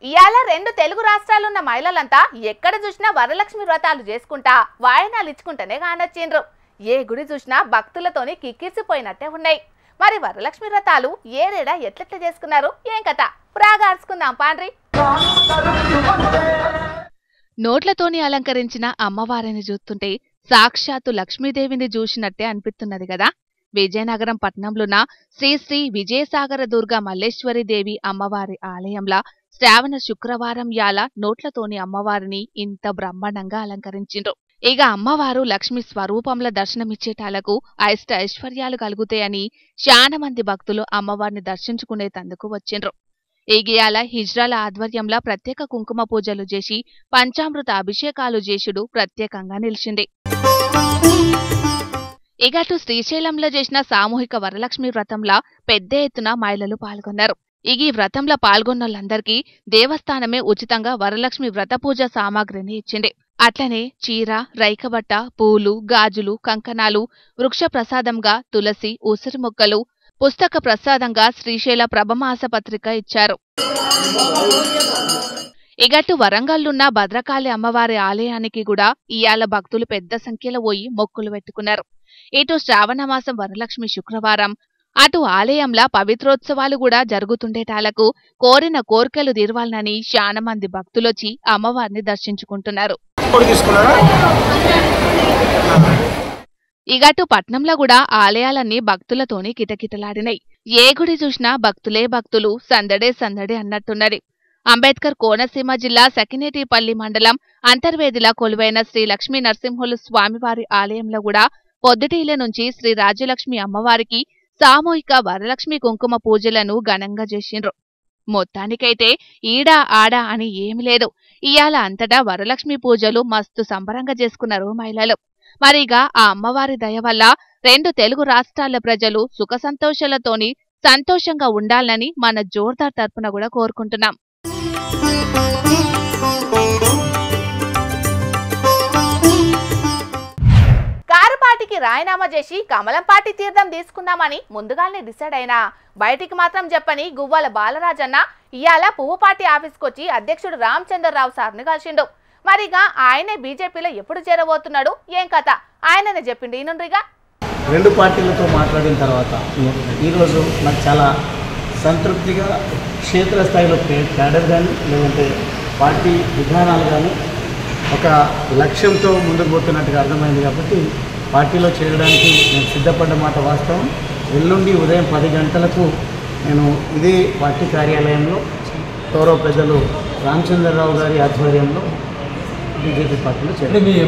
ఇయాల రెండు తెలుగు రాష్ట్రాలున్న మహిళలంతా ఎక్కడ చూసినా వరలక్ష్మి వ్రతాలు చేసుకుంటా వాయనాలు ఇచ్చుకుంటేనే కానొచ్చిండ్రు. ఏ గుడి చూసినా భక్తులతోని కిక్కిరిసిపోయినట్టే ఉన్నాయి. మరి వరలక్ష్మి వ్రతాలు ఏడేడా ఎట్లెట్ల చేసుకున్నారు ఏం కథ ప్రాగార్చుకుందాం పాండ్రి. నోట్లతోని అలంకరించిన అమ్మవారిని చూస్తుంటే సాక్షాత్తు లక్ష్మీదేవిని చూసినట్టే అనిపిస్తున్నది కదా. విజయనగరం పట్టణంలోన శ్రీ శ్రీ విజయసాగర దుర్గా మల్లేశ్వరి దేవి అమ్మవారి ఆలయంలో శ్రావణ శుక్రవారం యాల నోట్లతోని అమ్మవారిని ఇంత బ్రహ్మాండంగా అలంకరించిండ్రు. ఇక అమ్మవారు లక్ష్మి స్వరూపంలో దర్శనమిచ్చేటాలకు ఐశ్వర్యాలు కలుగుతాయని చాలా మంది భక్తులు అమ్మవారిని దర్శించుకునేందుకు వచ్చిండ్రు. ఈగియాల హిజ్రాల ఆధ్వర్యంలో ప్రత్యేక కుంకుమ పూజలు చేసి పంచామృత అభిషేకాలు చేసుడు ప్రత్యేకంగా నిలిచింది. ఇగటు శ్రీశైలంలో చేసిన సామూహిక వరలక్ష్మి వ్రతంలా పెద్ద ఎత్తున మహిళలు పాల్గొన్నారు. ఈ వ్రతంలో పాల్గొన్నోళ్ళందరికీ దేవస్థానమే ఉచితంగా వరలక్ష్మి వ్రత పూజ సామాగ్రిని ఇచ్చింది. అట్లనే చీర, రైకబట్ట, పూలు, గాజులు, కంకణాలు, వృక్ష ప్రసాదంగా తులసి, ఉసిరి మొక్కలు, పుస్తక ప్రసాదంగా శ్రీశైల ప్రభమాస పత్రిక ఇచ్చారు. ఇగట్టు వరంగల్లున్న భద్రకాళి అమ్మవారి ఆలయానికి కూడా ఇయాల భక్తులు పెద్ద సంఖ్యలో పోయి మొక్కులు పెట్టుకున్నారు. ఇటు శ్రావణమాసం వరలక్ష్మి శుక్రవారం, అటు ఆలయంలో పవిత్రోత్సవాలు కూడా జరుగుతుండేటాలకు కోరిన కోర్కెలు తీర్వాలనని చాలా మంది భక్తులొచ్చి అమ్మవారిని దర్శించుకుంటున్నారు. ఇగటు పట్నంలో కూడా ఆలయాలన్నీ భక్తులతోని కిటకిటలాడినాయి. ఏ గుడి చూసినా భక్తులే భక్తులు, సందడే సందడే అన్నట్టున్నది. అంబేద్కర్ కోనసీమ జిల్లా సకినేటిపల్లి మండలం అంతర్వేదిలా కొలువైన శ్రీ లక్ష్మీ నరసింహులు స్వామివారి ఆలయంలో కూడా పొద్దుటీల నుంచి శ్రీ రాజ్యలక్ష్మి అమ్మవారికి సామూహిక వరలక్ష్మి కుంకుమ పూజలను ఘనంగా చేసిండ్రు. మొత్తానికైతే ఈడా ఆడా అని ఏమి లేదు, ఇయాల అంతటా వరలక్ష్మి పూజలు మస్తు సంబరంగా చేసుకున్నారు మహిళలు. మరిగా ఆ అమ్మవారి దయ వల్ల రెండు తెలుగు రాష్ట్రాల ప్రజలు సుఖ సంతోషాలతోని సంతోషంగా ఉండాలని మన జోర్దార్ తరపున కూడా కోరుకుంటున్నాం. కారుపాటికి రాయనామా చేసి కమలంపాటి తీర్థం తీసుకుందామని ముందుగానే డిసైడ్ అయినా బయటికి మాత్రం చెప్పని గువ్వాల బాలరాజన్న ఇయాల పువ్వుపాటి ఆఫీస్కొచ్చి అధ్యక్షుడు రామచంద్రరావు సార్ని కలిసిండు. మరిగా ఆయనే బీజేపీలో ఎప్పుడు చేరబోతున్నాడు ఏం కథ ఆయననే చెప్పిండు. ఈనుండ్రిగా రెండు పార్టీలతో మాట్లాడిన తర్వాత ఈరోజు నాకు చాలా సంతృప్తిగా క్షేత్రస్థాయిలో క్యాడర్ కానీ లేదంటే పార్టీ విధానాలు కానీ ఒక లక్ష్యంతో ముందుకు పోతున్నట్టుగా అర్థమైంది. కాబట్టి పార్టీలో చేరడానికి నేను సిద్ధపడ్డ మాట వాస్తవం. ఎల్లుండి ఉదయం 10 గంటలకు నేను ఇదే పార్టీ కార్యాలయంలో గౌరవ పెద్దలు రామచంద్రరావు గారి ఆధ్వర్యంలో బీజేపీ పార్టీలో చేరారు.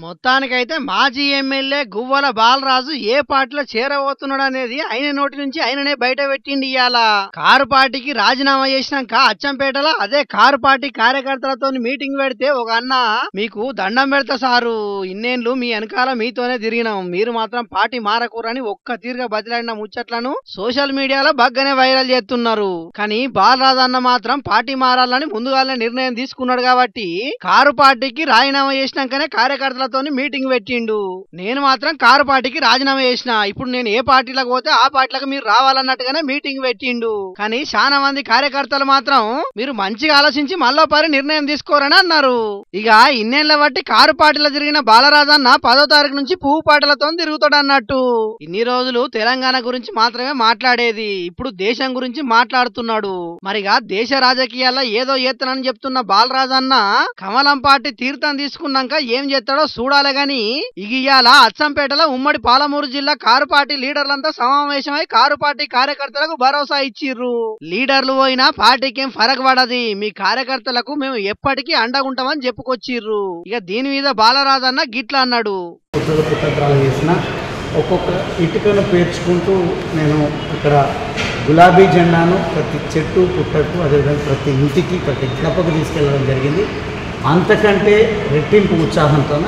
మొత్తానికైతే మాజీ ఎమ్మెల్యే గువ్వల బాలరాజు ఏ పార్టీలో చేరబోతున్నాడు అనేది ఆయన నోటి నుంచి ఆయననే బయట పెట్టిండి. ఇయాల కారు పార్టీకి రాజీనామా చేసినాక అచ్చంపేటలో అదే కారు పార్టీ కార్యకర్తలతో మీటింగ్ పెడితే ఒక అన్న, మీకు దండం పెడతా సారు, ఇన్నేళ్లు మీ వెనకాల మీతోనే తిరిగినాం, మీరు మాత్రం పార్టీ మారకూరని ఒక్క తీరుగా బదిలాడిన ముచ్చట్లను సోషల్ మీడియాలో బాగానే వైరల్ చేస్తున్నారు. కానీ బాలరాజు అన్న మాత్రం పార్టీ మారాలని ముందుగానే నిర్ణయం తీసుకున్నాడు. కాబట్టి కారు పార్టీకి రాజీనామా చేసినాకనే కార్యకర్తలతో మీటింగ్ పెట్టిండు. నేను మాత్రం కారు పార్టీకి రాజీనామా చేసిన, ఇప్పుడు నేను ఏ పార్టీలకు పోతే ఆ పార్టీలకు మీరు రావాలన్నట్టుగానే మీటింగ్ పెట్టిండు. కానీ చాలా మంది కార్యకర్తలు మాత్రం మీరు మంచిగా ఆలోచించి మళ్ళీ నిర్ణయం తీసుకోరని అన్నారు. ఇక ఇన్నేళ్ల బట్టి కారు పార్టీలో తిరిగిన బాలరాజన్న 10వ తారీఖు నుంచి పువ్వు పాటలతో తిరుగుతాడు అన్నట్టు. ఇన్ని రోజులు తెలంగాణ గురించి మాత్రమే మాట్లాడేది, ఇప్పుడు దేశం గురించి మాట్లాడుతున్నాడు. మరిగా దేశ రాజకీయాల్లో ఏదో ఎత్తనని చెప్తున్న బాలరాజన్న కమలం పార్టీ తీర్థం తీసుకున్నాక ఏం చేస్తాడో చూడాలి. గాని ఇగియాల అచ్చంపేటలో ఉమ్మడి పాలమూరు జిల్లా కారు పార్టీ లీడర్లంతా సమావేశమై కారు పార్టీ కార్యకర్తలకు భరోసా ఇచ్చిర్రు. లీడర్లు పోయినా పార్టీకి ఏం ఫరక్ పడది, మీ కార్యకర్తలకు మేము ఎప్పటికీ అండగుంటామని చెప్పుకొచ్చిర్రు. ఇక దీని మీద బాలరాజన్న గిట్లా అన్నాడు. ఒక్కొక్క ఇటుకను పేర్చుకుంటూ నేను ఇక్కడ గులాబీ జెండాను ప్రతి చెట్టు పుట్టకు అదేవిధంగా ప్రతి ఇంటికి ప్రతి గడపకు తీసుకెళ్లడం జరిగింది. అంతకంటే రెట్టింపు ఉత్సాహంతోన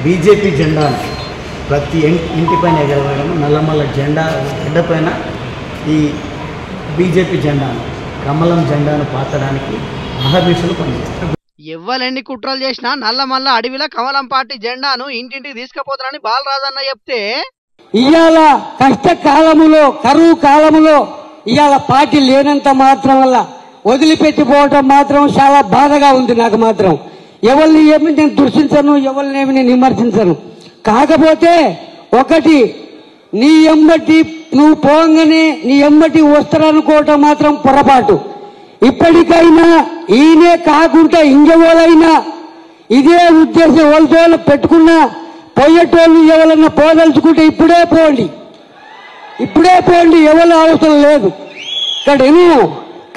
బీజేపీ జెండాను ప్రతి ఇంటిపైన ఎగరవేయడం, నల్లమల్ల జెండా గడ్డపైన ఈ బీజేపీ జెండాను కమలం జెండాను పాతడానికి అహర్నిశలు పనిచేస్తారు. ఎవ్వలెన్ని కుట్రలు చేసినా నల్లమల్ల అడవిలో కమలం పార్టీ జెండాను ఇంటింటికి తీసుకుపోతారని బాలరాజన్న చెప్తే, ఇవాళ కష్టకాలములో కరువు కాలములో ఇవాళ పార్టీ లేనంత మాత్రం వల్ల వదిలిపెట్టిపోవటం మాత్రం చాలా బాధగా ఉంది. నాకు మాత్రం ఎవరిని ఏమి నేను దూషించను, ఎవరిని ఏమి నేను విమర్శించను. కాకపోతే ఒకటి, నీ ఎమ్మటి నువ్వు పోగానే నీ ఎమ్మటి వస్తారనుకోవటం మాత్రం పొరపాటు. ఇప్పటికైనా ఈయనే కాకుండా ఇంకెవరైనా ఇదే ఉద్దేశం వాళ్ళతో పెట్టుకున్నా పోయేటోళ్ళు ఎవరన్నా పోదలుచుకుంటే ఇప్పుడే పోండి, ఎవరు అవసరం లేదు. ఇక్కడ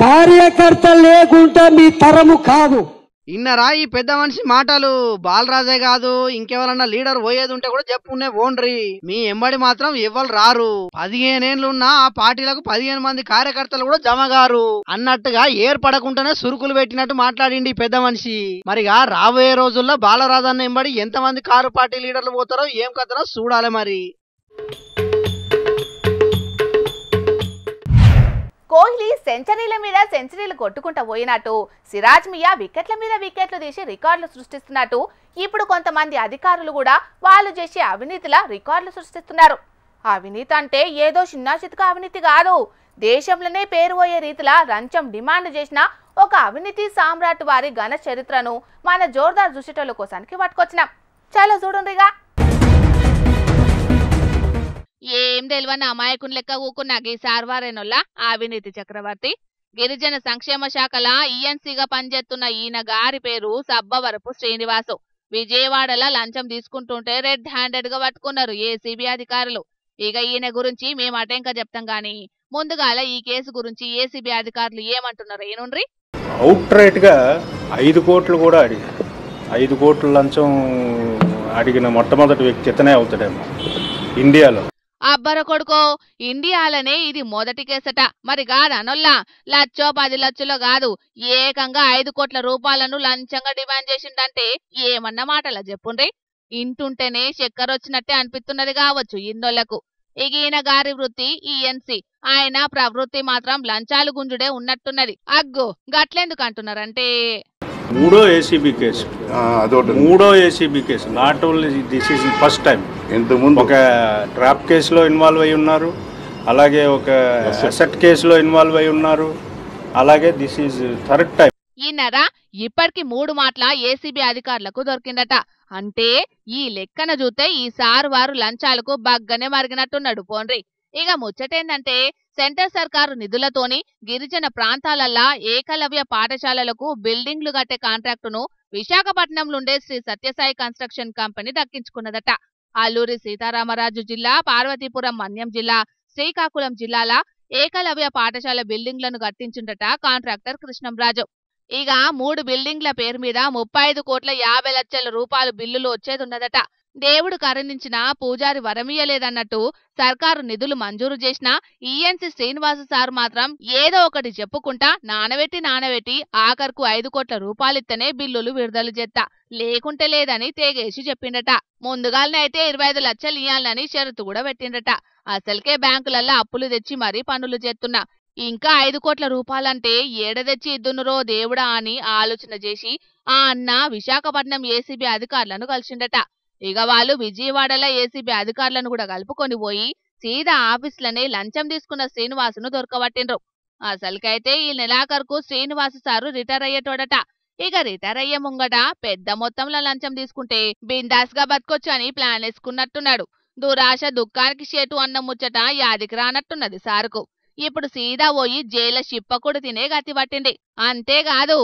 కార్యకర్త లేకుండా మీ తరము కాదు. ఇన్నరా ఈ పెద్ద మనిషి మాటలు? బాలరాజే కాదు ఇంకెవరన్నా లీడర్ పోయేది ఉంటే కూడా చెప్పుకునే ఓండ్రి. మీ ఎంబడి మాత్రం ఎవరు రారు. 15 ఏళ్ళున్నా ఆ పార్టీలకు 15 మంది కార్యకర్తలు కూడా జమగారు అన్నట్టుగా ఏర్పడకుండానే సురుకులు పెట్టినట్టు మాట్లాడింది ఈ పెద్ద మనిషి. మరిగా రాబోయే రోజుల్లో బాలరాజన్న ఎంబడి ఎంతమంది కారు పార్టీ లీడర్లు పోతారో ఏం కథనో చూడాలి మరి. కోహ్లీ సెంచరీల మీద సెంచరీలు కొట్టుకుంటూ పోయినట్టు సిరాజ్ మియా వికెట్ల మీద వికెట్లు తీసి రికార్డులు సృష్టిస్తున్నట్టు ఇప్పుడు కొంతమంది అధికారులు కూడా వాళ్ళు చేసే అవినీతిలా రికార్డులు సృష్టిస్తున్నారు. అవినీతి అంటే ఏదో చిన్న చితక అవినీతి కాదు. దేశంలోనే పేరు పోయే రీతిలా లంచం డిమాండ్ చేసిన ఒక అవినీతి సామ్రాట్ వారి ఘన చరిత్రను మన జోర్దార్ చూసేటోళ్ళ కోసానికి పట్టుకొచ్చినాం. చాలా చూడండిగా. ఏం తెలివని అమాయకుని లెక్క ఊకున్న గీ సార్వారేనొల్ల అవినీతి చక్రవర్తి. గిరిజన సంక్షేమ శాఖల ఈఎన్సీగా పనిచేస్తున్న ఈయన గారి పేరు సబ్బవరపు శ్రీనివాసు. విజయవాడలో లంచం తీసుకుంటుంటే రెడ్ హ్యాండెడ్ గా పట్టుకున్నారు ఏసీబీ అధికారులు. ఇక ఈయన గురించి మేము అటెంక చెప్తాం గాని ముందుగాల ఈ కేసు గురించి ఏసీబీ అధికారులు ఏమంటున్నారు ఏనుండ్రి. అవుట్ రైట్ గా 5 కోట్లు కూడా అడిగారు. 5 కోట్ల లంచం అడిగిన మొట్టమొదటి వ్యక్తి ఇతనే అవుతాడేమో ఇండియాలో. అబ్బర కొడుకో, ఇండియాలనే ఇది మొదటి కేసట. మరి కాదనొల్లా 1,00,000 10 లక్షలో కాదు, ఏకంగా 5 కోట్ల రూపాయలను లంచంగా డిమాండ్ చేసిండంటే ఏమన్న మాటలా చెప్పుండ్రి. ఇంటుంటేనే చక్కరొచ్చినట్టే అనిపిస్తున్నది కావచ్చు ఇన్నోళ్లకు. ఈయన గారి వృత్తి ఈఎన్సీ, ఆయన ప్రవృత్తి మాత్రం లంచాలు గుంజుడే ఉన్నట్టున్నది. అగ్గో గట్లెందుకు అంటున్నారంటే మూడో ACB case. Not only this is first time. ఇంతకుముందు ఒక ట్రాప్ కేసులో ఇన్వాల్వ్ అయి ఉన్నారు, అలాగే ఒక అసెట్ కేసులో ఇన్వాల్వ్ అయి ఉన్నారు, అలాగే దిస్ ఈజ్ థర్డ్ టైం. ఈయనరా ఇప్పటికి 3 మాటల ఏసీబీ అధికారులకు దొరికిందట. అంటే ఈ లెక్కన చూస్తే ఈ సారు వారు లంచాలకు బగ్గనే మరిగినట్టున్నాడు పోన్రి. ఇక ముచ్చటేందంటే సెంటర్ సర్కారు నిధులతోని గిరిజన ప్రాంతాలల్లా ఏకలవ్య పాఠశాలలకు బిల్డింగ్లు కట్టే కాంట్రాక్టును విశాఖపట్నంలోండే శ్రీ సత్యసాయి కన్స్ట్రక్షన్ కంపెనీ దక్కించుకున్నదట. అల్లూరి సీతారామరాజు జిల్లా, పార్వతీపురం మన్యం జిల్లా, శ్రీకాకుళం జిల్లాల ఏకలవ్య పాఠశాల బిల్డింగ్లను కట్టించుండట కాంట్రాక్టర్ కృష్ణంరాజు. ఇక 3 బిల్డింగ్ల పేరు మీద 35,50,00,000 రూపాయలు బిల్లులు వచ్చేదున్నదట. దేవుడు కరుణించిన పూజారి వరమియ్యలేదన్నట్టు సర్కారు నిధులు మంజూరు చేసిన ఈఎన్సీ శ్రీనివాస సార్ మాత్రం ఏదో ఒకటి చెప్పుకుంటా నానబెట్టి ఆఖరుకు 5 కోట్ల రూపాయలిత్తనే బిల్లులు విడుదల చేస్తా, లేకుంటే లేదని తేగేసి చెప్పిండట. ముందుగానే అయితే 25 లక్షలు ఇయ్యాలని షరతు కూడా పెట్టిండట. అసలుకే బ్యాంకులల్లో అప్పులు తెచ్చి మరీ పనులు చేస్తున్నా, ఇంకా 5 కోట్ల రూపాయలంటే ఏడదెచ్చి ఇద్దునురో దేవుడా అని ఆలోచన చేసి ఆ అన్న విశాఖపట్నం ఏసీబీ అధికారులను కలిసిండట. ఇక వాళ్ళు విజయవాడలో ఏసీబీ అధికారులను కూడా కలుపుకొని పోయి సీదా ఆఫీసులనే లంచం తీసుకున్న శ్రీనివాసును దొరకబట్టిండ్రు. అసలుకైతే ఈ నెలాఖరుకు శ్రీనివాసు సారు రిటైర్ అయ్యేటోడట. ఇక రిటైర్ అయ్యే ముంగట పెద్ద మొత్తంలో లంచం తీసుకుంటే బిందాస్ గా బతకొచ్చు అని ప్లాన్ వేసుకున్నట్టున్నాడు. దురాశ దుఃఖానికి చేటు అన్న ముచ్చట యాదికి రానట్టున్నది సారుకు. ఇప్పుడు సీదా పోయి జైల శిప్పకుడు తినే గతి పట్టింది. అంతేకాదు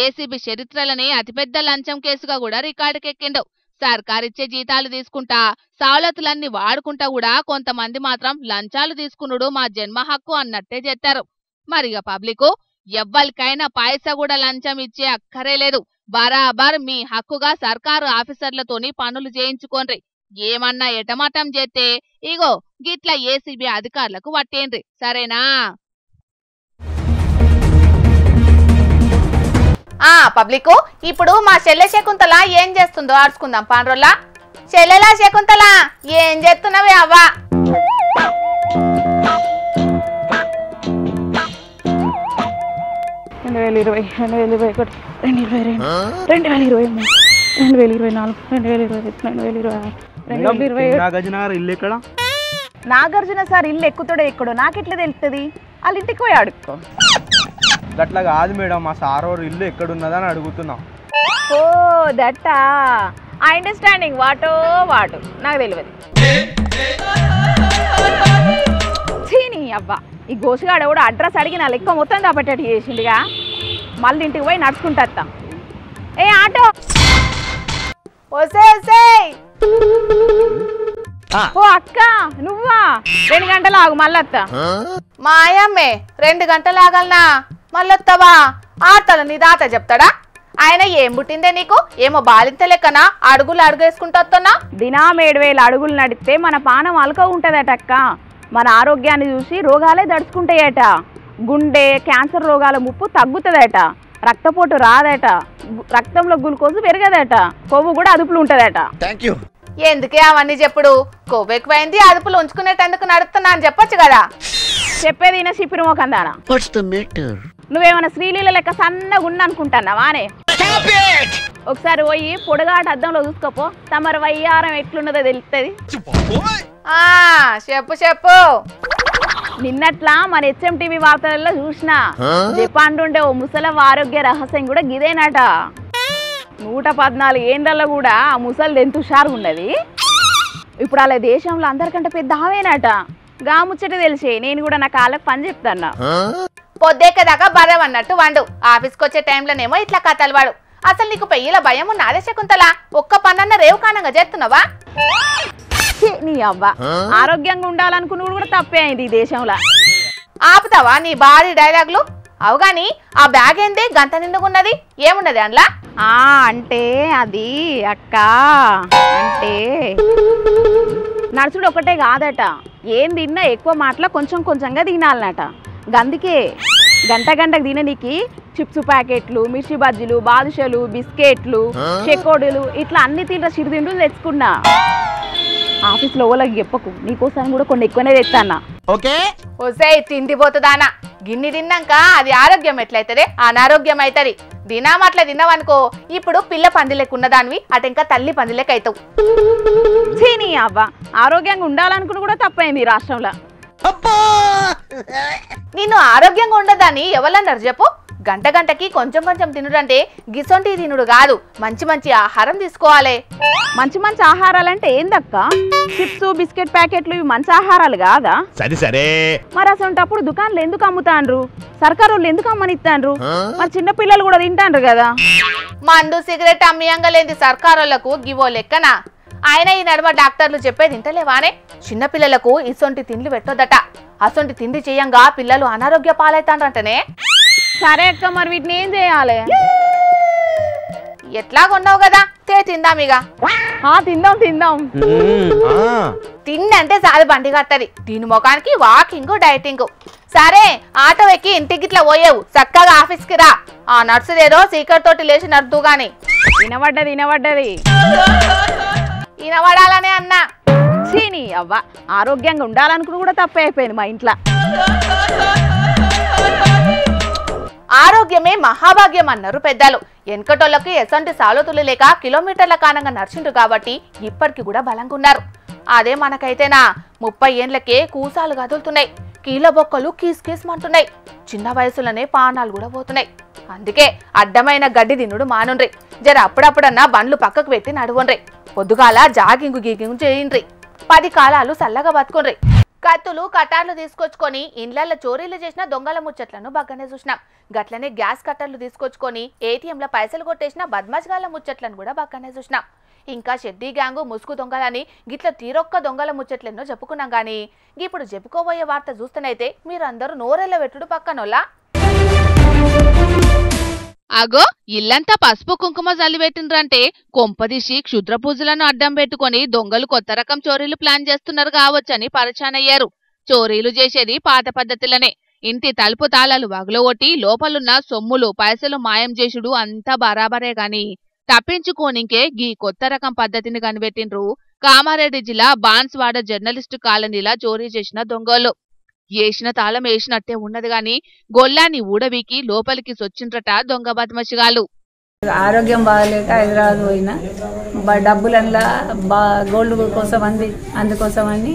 ఏసీబీ చరిత్రలని అతిపెద్ద లంచం కేసుగా కూడా రికార్డుకెక్కిండు. సర్కారిచ్చే జీతాలు తీసుకుంటా సవలతులన్నీ వాడుకుంటా కూడా కొంతమంది మాత్రం లంచాలు తీసుకునుడు మా జన్మ హక్కు అన్నట్టే చేస్తారు. మరిగా పబ్లికు ఎవ్వరికైనా పైసా కూడా లంచం ఇచ్చే అక్కరే లేదు. బరాబర్ మీ హక్కుగా సర్కారు ఆఫీసర్లతోని పనులు చేయించుకోండ్రి. ఏమన్నా ఎటమటం చేస్తే ఇగో గిట్ల ఏసీబీ అధికారులకు వట్టేండ్రి, సరేనా? పబ్లిక్ ఇప్పుడు మా చెల్లె శకుంతల ఏం చేస్తుందో ఆడుచుకుందాం పాండ్రోల్లా. చెల్లెలా శకుంతల ఏం చేస్తున్నావే అవ్వా? నాగార్జున సార్ ఇల్లు ఎక్కుతాడో ఎక్కడో నాకెట్లా తెలుస్తుంది? వాళ్ళ ఇంటికి పోయి అడుక్కో. గట్లా కాదు మేడం, మా సారోరు ఇల్లు ఎక్కడున్నదని అడుగుతున్నాం. ఓ దట్టా, ఐ అండర్స్టాండింగ్. వాటో నాకు తెలియదు. చీనీ అబ్బా, ఈ గోసుగాడు కూడా అడ్రస్ అడిగి నా లెక్క మొత్తం దాపట్టేట్టు చేసిండుగా. మళ్ళీ ఇంటికి పోయి నడుచుకుంటా. ఏ ఆటో ఓ అక్క, నువ్వా? 2 గంటలు ఆగు మళ్ళొత్తా. మా ఆయమ్మే 2 గంటలు ఆగలనా? మళ్ళొత్తావా? ఆడతాను నీ దాత చెప్తాడా? ఆయన ఏం పుట్టిందే నీకు? ఏమో బాలింత లెక్కనా అడుగులు అడుగేసుకుంటా? దినం 7,000 అడుగులు నడిస్తే మన పానం అలక ఉంటదట అక్క. మన ఆరోగ్యాన్ని చూసి రోగాలే దడుచుకుంటాయట. గుండె క్యాన్సర్ రోగాల ముప్పు తగ్గుతుందట, రక్తపోటు రాదట, రక్తంలో గ్లూకోజ్ పెరగదట, కొవ్వు కూడా అదుపులు ఉంటదట. ఎందుకే అవన్నీ చెప్పుడు? కొవ్వు ఎక్కువైంది, అదుపులు ఉంచుకునేటందుకు నడుస్తున్నా అని చెప్పొచ్చు కదా. చెప్పేది నా సిపిరి మోకందానా? నువ్వేమన్నా శ్రీలీల లెక్క సన్నగా ఉన్నా అనుకుంటున్నావానే? ఒకసారి పోయి పొడగాట అద్దంలో చూసుకోపో, తమర వయ్యారం ఎట్లున్నదో తెలుస్తుంది. చెప్పు. నిన్నట్లా మన HMTV వార్తలలో చూసిన జపాన్ ఉండే ఓ ముసలవ్వ ఆరోగ్య రహస్యం కూడా గిదేనట. 114 ఏండ్లలో కూడా ఆ ముసలి ఎంత హుషారుగా ఉన్నది. ఇప్పుడు అలా దేశంలో అందరికంటే పెద్ద ఆవేనట. గా ముచ్చట తెలిసి నేను కూడా నా కాళ్ళకి పని చెప్తాను. పొద్దేకదాకా బరం అన్నట్టు వండు, ఆఫీస్కి వచ్చే టైంలోనేమో ఇట్లా కథలు వాడు. అసలు నీకు పెయ్యిల భయం ఉన్నదే శకుంతలా? ఒక్క పనన్న రేవు కానంగా చేస్తున్నావా? నీ అవ్వ, ఆరోగ్యంగా ఉండాలనుకున్నాడు కూడా తప్పే అయింది ఈ దేశంలో. ఆపుతావా నీ భారీ డైలాగులు? అవుగాని ఆ బ్యాగ్ ఏంది గంట నిండుకున్నది? ఏమున్నది అందులో? అంటే అది అక్క, అంటే నడుచుడు ఒకటే కాదట. ఏం తిన్నా ఎక్కువ మాటలో కొంచెం కొంచెంగా తినాలన్నట. అందుకే గంటకు తిననీకి చిప్స్ ప్యాకెట్లు, మిర్చి బజ్జీలు, బాదుషలు, బిస్కెట్లు, చెకోడీలు ఇట్లా అన్ని తింటా చిరుతిండ్లు తెచ్చుకున్నా. ఆఫీస్లో వాళ్ళకి చెప్పకు, నీకోసం కూడా కొన్ని ఎక్కువనే తెస్తానా. ఓసే తిండి పోతుందానా? గిన్ని తిన్నాక అది ఆరోగ్యం ఎట్లయితదే? అనారోగ్యం అవుతుంది. దినం అట్లా తిన్నావనుకో, ఇప్పుడు పిల్ల పందిలేకున్న దానివి అటు ఇంకా తల్లి పందిలేక అవుతావు. చీనీ అవ్వ, ఆరోగ్యంగా ఉండాలనుకుని కూడా తప్పైంది ఈ రాష్ట్రంలో. నిన్ను ఆరోగ్యంగా ఉండదని ఎవరన్నారు చెప్పు? గంటకి కొంచెం కొంచెం తినుడంటే గిసొంటి తినుడు కాదు, మంచి మంచి ఆహారం తీసుకోవాలి. మంచి మంచి ఆహారాలంటే ఏందక్క? చిప్స్ బిస్కెట్ ప్యాకెట్లు ఇవి మంచి ఆహారాలు కాదా? సరే మరి అసలు దుకాణాలు ఎందుకు అమ్ముతాండ్రు? సర్కారు వాళ్ళు ఎందుకు అమ్మనిస్తాండ్రు? మరి చిన్న పిల్లలు కూడా తింటాండ్రు కదా. మందు సిగరెట్ అమ్మియంగలేంది సర్కారోళ్లకు గివో లెక్కనా? ఆయన ఈ నడుమ డాక్టర్లు చెప్పేది ఇంటలేవానే? చిన్నపిల్లలకు ఇసొంటి తిండ్లు పెట్టొద్దట. అసొంటి తిండి చేయంగా పిల్లలు అనారోగ్య పాలైతాండ్రంటనే. సరే అక్క, మరి వీటిని ఏం చేయాలి? ఎట్లా కొన్నావు కదా, తిందాం ఇక. తిందాం. తిండి అంటే సాది బండి కట్టది, దీని ముఖానికి వాకింగ్ డైటింగ్. సరే ఆటో ఎక్కి ఇంటికి ఇట్లా పోయేవు, చక్కగా ఆఫీస్కి రా. ఆ నర్సుదేదో సీకర్ తోటి లేచి నడుతూ గాని. వినబడ్డది వినబడాలనే అన్నా. చీనీ అవ్వ, ఆరోగ్యంగా ఉండాలనుకుని కూడా తప్పే అయిపోయింది మా ఇంట్లో. ఆరోగ్యమే మహాభాగ్యం అన్నారు పెద్దలు. వెనకటోళ్ళకి ఎసంటి సాలోతులు లేక కిలోమీటర్ల కానంగా నడిచిండ్రు కాబట్టి ఇప్పటికి కూడా బలంగా ఉన్నారు. అదే మనకైతేనా 30 ఏండ్లకే కూసాలు కదులుతున్నాయి, కీళ్ళ బొక్కలు కీసుమంటున్నాయి, చిన్న వయసులోనే పానాలు కూడా పోతున్నాయి. అందుకే అడ్డమైన గడ్డి తినుడు మానుండ్రి. జర అప్పుడప్పుడన్నా బండ్లు పక్కకు పెట్టి నడువుండ్రి. పొద్దుగాల జాగింగు గీగింగు చేయండ్రి. 10 కాలాలు చల్లగా బతుకుండ్రి. కత్తులు కటార్లు తీసుకొచ్చుకొని ఇండ్లల్లో చోరీలు చేసిన దొంగల ముచ్చట్లను బగ్గనే చూసినాం. గట్లనే గ్యాస్ కట్టర్లు తీసుకొచ్చుకొని ఏటీఎంల పైసలు కొట్టేసిన బద్మాష్గాళ్ళ ముచ్చట్లను కూడా బగ్గనే చూసినాం. ఇంకా షెడ్డీ గ్యాంగు ముసుగు దొంగలని గిట్ల తీరొక్క దొంగల ముచ్చట్లెన్నో చెప్పుకున్నాం. గానీ ఇప్పుడు చెప్పుకోబోయే వార్త చూస్తేనైతే మీరందరూ నోరెళ్ళ పెట్టుడు పక్కనోళ్ళ. అగో ఇల్లంతా పసుపు కుంకుమ జల్లిపెట్టిండ్రంటే కొంపదీసి క్షుద్ర పూజలను అడ్డం పెట్టుకుని దొంగలు కొత్త రకం చోరీలు ప్లాన్ చేస్తున్నారు కావచ్చని పరిచానయ్యారు. చోరీలు చేసేది పాత పద్ధతిలోనే. ఇంటి తలుపు తాళాలు వగలగొట్టి లోపలున్న సొమ్ములు పైసలు మాయం చేసుడు అంతా బరాబరే గాని తప్పించుకోనికే గీ కొత్త రకం పద్ధతిని కనిపెట్టిండ్రు కామారెడ్డి జిల్లా బాన్స్వాడ జర్నలిస్టు కాలనీలా చోరీ చేసిన దొంగలు. ఏసిన తాళం వేసినట్టే ఉన్నది గాని గొల్లాన్ని ఊడబీకి లోపలికి సొచ్చిండ్రట దొంగ బద్మషిగాలు. ఆరోగ్యం బాగాలేక హైదరాబాద్ పోయినా డబ్బులల్లా గోల్డ్ కోసం అందుకోసమని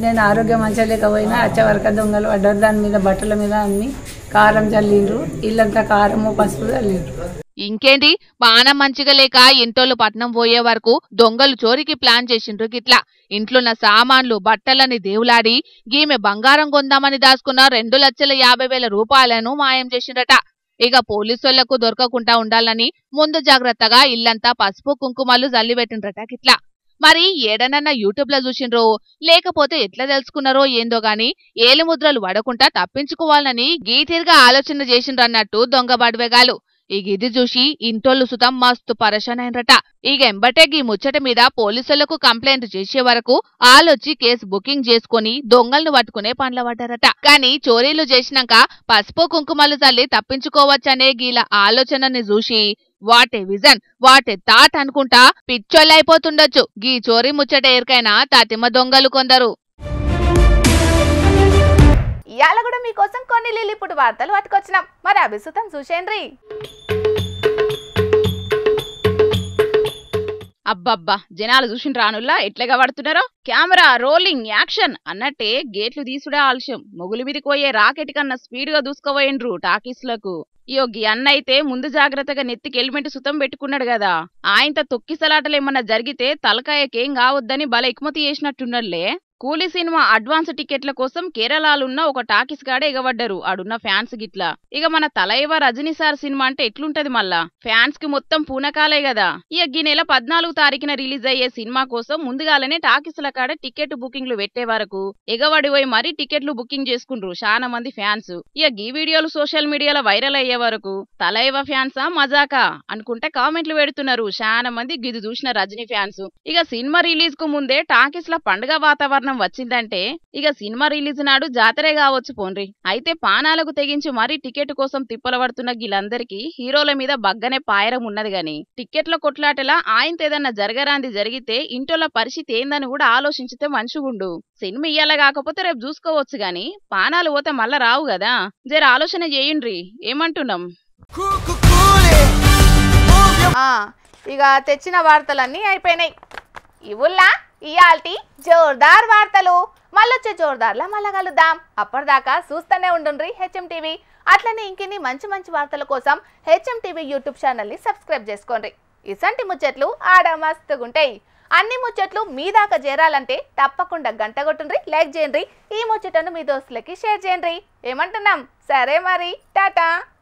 నేను ఆరోగ్యం మంచిగా లేకపోయినా వచ్చే వరకు దొంగలు పడ్డారు. దాని మీద బట్టల మీద అమ్మి కారం చల్లిండ్రు, ఇల్లంతా కారము పసుపు చల్లిండ్రు. ఇంకేంటి పానం మంచిగా లేక ఇంటోళ్ళు పట్నం పోయే వరకు దొంగలు చోరికి ప్లాన్ చేసిండ్రు గిట్లా. ఇంట్లోన్న సామాన్లు బట్టలని దేవులాడి గీమె బంగారం కొందామని దాచుకున్న 2,50,000 రూపాయలను మాయం చేసిండ్రట. ఇక పోలీసులకు దొరకకుండా ఉండాలని ముందు జాగ్రత్తగా ఇల్లంతా పసుపు కుంకుమలు జల్లిపెట్టిండ్రట గిట్లా. మరి ఏడనన్నా యూట్యూబ్ లో చూసిండ్రో లేకపోతే ఎట్లా తెలుసుకున్నారో ఏందో గాని ఏలిముద్రలు వడకుండా తప్పించుకోవాలని గీతిరిగా ఆలోచన చేసిండ్రన్నట్టు దొంగ బడివేగాలు. ఇక ఇది చూసి ఇంటోళ్ళు సుతం మస్తు పరేషాన్ అయినరట. ఇక ఎంబటే గీ ముచ్చట మీద పోలీసులకు కంప్లైంట్ చేసే వరకు ఆలొచ్చి కేసు బుకింగ్ చేసుకుని దొంగలను పట్టుకునే పనుల పడ్డారట. కానీ చోరీలు చేసినాక పసుపు కుంకుమలు చల్లి తప్పించుకోవచ్చనే గీల ఆలోచనని చూసి వాటే విజన్ వాటే థాట్ అనుకుంటా పిచ్చోళ్ళైపోతుండొచ్చు గీ చోరీ ముచ్చట ఎరికైనా తాతిమ్మ దొంగలు కొందరు. ఇవాళ కూడా మీకోసం కొన్ని లిల్లిపుట్టు వార్తలు పట్టుకొచ్చినాం, మరి అభిసుతం చూసేంద్రి. అబ్బబ్బా జనాలు చూసిన రానుల్లా ఎట్లగా పడుతున్నారో. కెమెరా రోలింగ్ యాక్షన్ అన్నట్టే గేట్లు తీసుడే ఆలస్యం. మొగులు మీదకి పోయే రాకెట్ కన్నా స్పీడ్ గా దూసుకోపోయిండ్రు టాకీస్లకు. యోగి అన్న అయితే ముందు జాగ్రత్తగా నెత్తికి హెల్మెట్ సుతం పెట్టుకున్నాడు కదా. ఆయనతో తొక్కిసలాటలేమన్నా జరిగితే తలకాయకేం కావద్దని బల ఎక్మతి చేసినట్టున్నట్లే. కూలీ సినిమా అడ్వాన్స్ టికెట్ల కోసం కేరళలున్న ఒక టాకీస్ గాడే ఎగబడ్డారు ఆడున్న ఫ్యాన్స్ గిట్లా. ఇక మన తలైవ రజనీ సార్ సినిమా అంటే ఎట్లుంటది మళ్ళా, ఫ్యాన్స్ కి మొత్తం పూనకాలే కదా. ఇక ఈ నెల 14వ తారీఖున రిలీజ్ అయ్యే సినిమా కోసం ముందుగాలనే టాకీస్ల కాడ టికెట్ బుకింగ్లు పెట్టే వరకు ఎగబడిపోయి మరీ టికెట్లు బుకింగ్ చేసుకుండ్రు చాలా మంది ఫ్యాన్స్. ఇక ఈ వీడియోలు సోషల్ మీడియాలో వైరల్ అయ్యే వరకు తలైవ ఫ్యాన్సా మజాకా అనుకుంటే కామెంట్లు పెడుతున్నారు చాలా మంది గిది చూసిన రజనీ ఫ్యాన్స్. ఇక సినిమా రిలీజ్ కు ముందే టాకీస్ల పండుగ వాతావరణం వచ్చిందంటే ఇక సినిమా రిలీజ్ నాడు జాతరే కావచ్చు పోన్రి. అయితే పానాలకు తెగించి మరీ టికెట్ కోసం తిప్పల పడుతున్న వీళ్ళందరికీ హీరోల మీద బగ్గనే పాయరం ఉన్నది గాని టికెట్ల కొట్లాటలా ఆయనతో ఏదన్నా జరగరాంది జరిగితే ఇంటోళ్ళ పరిస్థితి ఏందని కూడా ఆలోచించితే మంచిగుండు. సినిమా ఇయ్యాల కాకపోతే రేపు చూసుకోవచ్చు గాని పానాలు పోతే మళ్ళా రావు కదా. జర ఆలోచన చేయండ్రి, ఏమంటున్నాం. ఇక తెచ్చిన వార్తలన్నీ అయిపోయినాయి. ఇవుల్లా ఇయాల్టి జోర్దార్ వార్తలు. మళ్ళొచ్చే జోర్దార్లా మళ్ళా కలుద్దాం. అప్పటిదాకా చూస్తూనే ఉండుండ్రి హెచ్ఎం టీవీ. అట్లనే ఇంకిన్ని మంచి మంచి వార్తల కోసం హెచ్ఎం టీవీ యూట్యూబ్ ఛానల్ని సబ్స్క్రైబ్ చేసుకోండి. ఇసంటి ముచ్చట్లు ఆడ మస్తుగుంటాయి. అన్ని ముచ్చట్లు మీ దాకా చేరాలంటే తప్పకుండా గంట కొట్టుండ్రి, లైక్ చేయండి, ఈ ముచ్చటను మీ దోస్తులకి షేర్ చేయండి. ఏమంటున్నాం? సరే మరి టాటా.